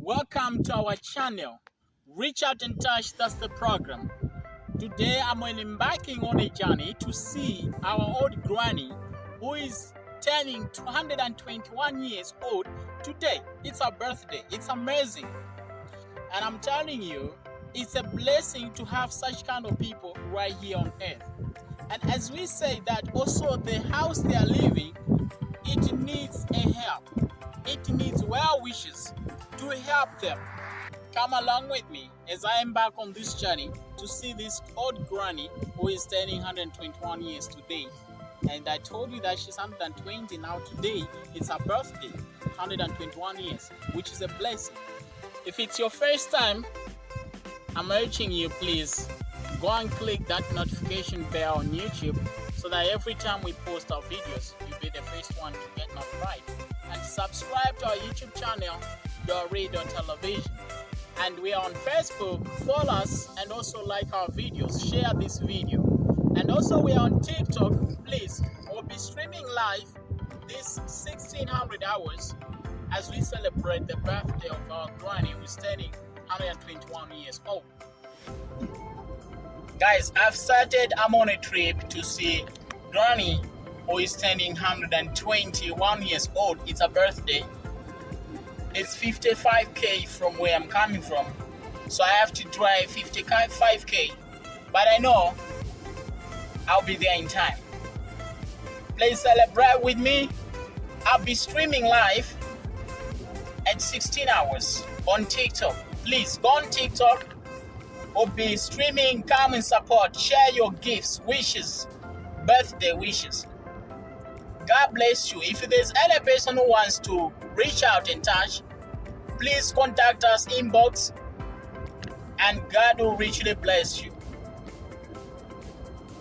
Welcome to our channel. Reach out and touch, that's the program. Today I'm embarking on a journey to see our old granny who is turning 221 years old today. It's her birthday. It's amazing. And I'm telling you, it's a blessing to have such kind of people right here on earth. And as we say that also the house they are living, it needs a help. It needs well wishes to help them. Come along with me as I embark on this journey to see this old granny who is turning 121 years today. And I told you that she's 120 now. Today it's her birthday, 121 years, which is a blessing. If it's your first time, I'm urging you, please go and click that notification bell on YouTube so that every time we post our videos, you'll be the first one to get notified. And subscribe to our YouTube channel, LiQWYD. And we are on Facebook. Follow us and also like our videos. Share this video. And also we are on TikTok. Please, we'll be streaming live this 1600 hours as we celebrate the birthday of our granny who's turning 121 years old. Guys, I'm on a trip to see granny who is turning 121 years old. It's her birthday. It's 55k from where I'm coming from, so I have to drive 55k, but I know I'll be there in time. Please celebrate with me. I'll be streaming live at 16 hours on TikTok. Please go on TikTok. We'll be streaming. Come and support. Share your gifts, wishes, birthday wishes. God bless you. If there's any person who wants to reach out and touch, please contact us, inbox, and God will richly bless you.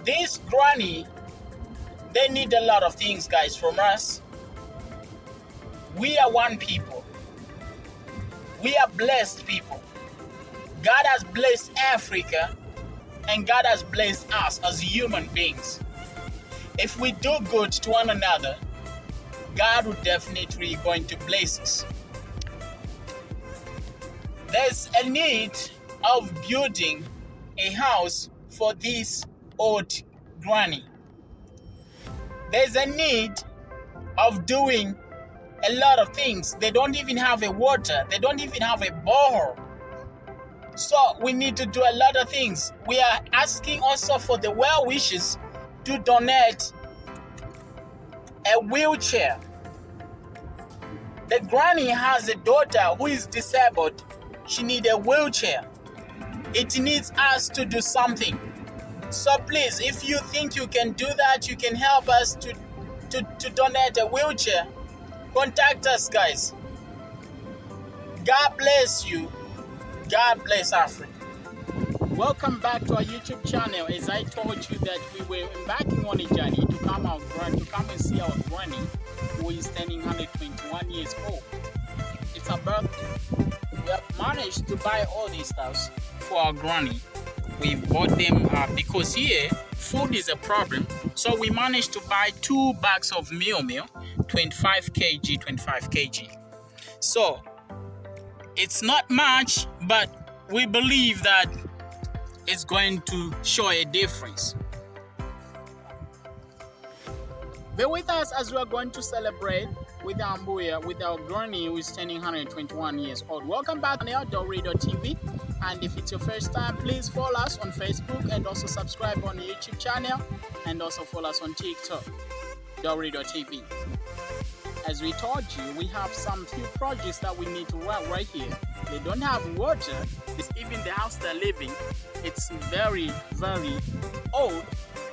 This granny, they need a lot of things, guys, from us. We are one people. We are blessed people. God has blessed Africa, and God has blessed us as human beings. If we do good to one another, God will definitely going to bless us. There's a need of building a house for this old granny. There's a need of doing a lot of things. They don't even have a water. They don't even have a borehole. So we need to do a lot of things. We are asking also for the well wishes to donate a wheelchair. The granny has a daughter who is disabled. She needs a wheelchair. It needs us to do something. So please, if you think you can do that, you can help us to donate a wheelchair, contact us, guys. God bless you. God bless Africa. Welcome back to our YouTube channel. As I told you that we were embarking on a journey to come and see our granny who is turning 121 years old. It's her birthday. We have managed to buy all these stuffs for our granny. We bought them because here food is a problem. So we managed to buy 2 bags of meal, 25 kg. So it's not much, but we believe that it's going to show a difference. Be with us as we are going to celebrate with our Mbuya, with our granny who is turning 121 years old. Welcome back on LiQWYD. And if it's your first time, please follow us on Facebook and also subscribe on the YouTube channel and also follow us on TikTok, LiQWYD. As we told you, we have some few projects that we need to run right here. They don't have water. Even the house they're living, it's very, very old.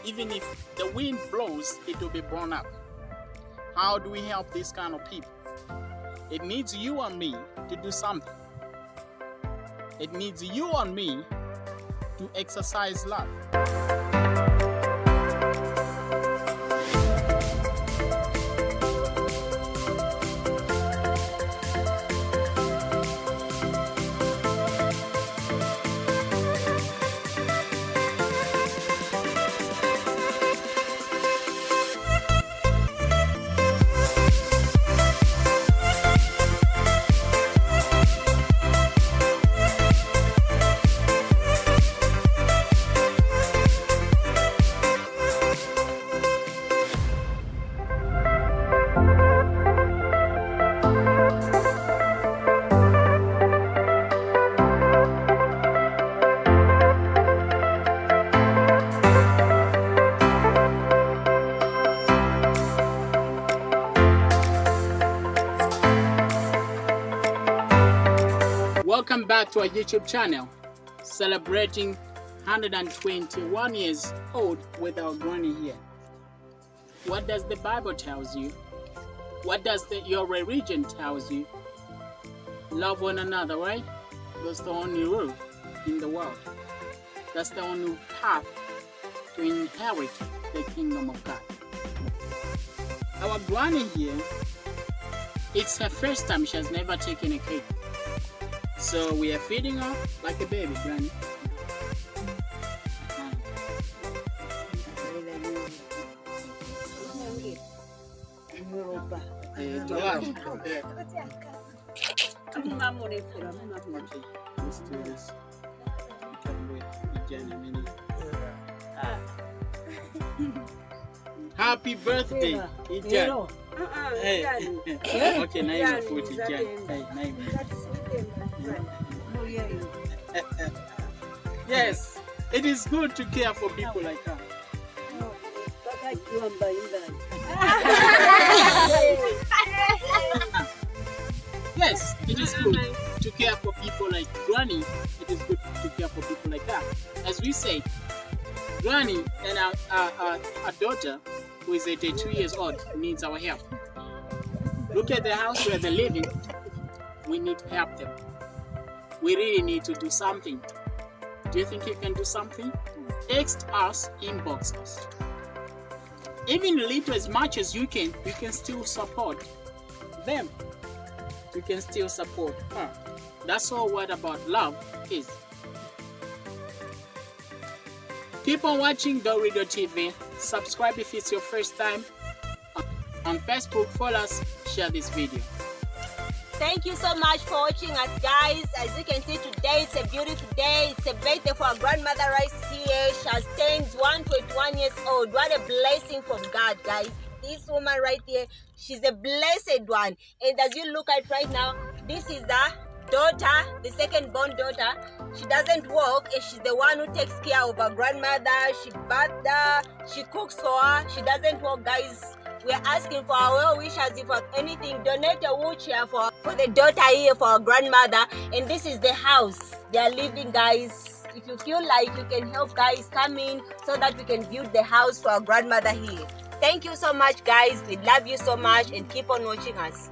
Even if the wind blows, it will be blown up. How do we help these kind of people? It needs you and me to do something. It needs you and me to exercise love. Welcome back to our YouTube channel, celebrating 121 years old with our granny here. What does the Bible tells you? What does your religion tells you? Love one another, right? That's the only rule in the world. That's the only path to inherit the kingdom of God. Our granny here, it's her first time. She has never taken a cake. So we are feeding her like a baby, granny. Let's do this. You can wait. Happy birthday, Ijan. Hey. Okay, now you food, Ijan. Hey, yes, it is good to care for people like her. Yes, it is good to care for people like Granny. It is good to care for people like that. As we say, Granny and our daughter, who is 82 years old, needs our help. Look at the house where they're living. We need to help them. We really need to do something. Do you think you can do something? Text us, inbox us. Even little, as much as you can still support them. You can still support her. That's all what about love is. Keep on watching Dorido TV. Subscribe if it's your first time. On Facebook, follow us, share this video. Thank you so much for watching us, guys. As you can see today, it's a beautiful day. It's a birthday for our grandmother right here. She has turned 121 years old. What a blessing from God, guys. This woman right here, she's a blessed one. And as you look at right now, this is the daughter, the second born daughter. She doesn't work, and she's the one who takes care of her grandmother. She bathes her, she cooks for her. She doesn't work, guys. We're asking for our well wishes. If you have anything, donate a wheelchair for the daughter here, for our grandmother. And this is the house they are living, guys. If you feel like you can help, guys, come in so that we can build the house for our grandmother here. Thank you so much, guys. We love you so much, and keep on watching us.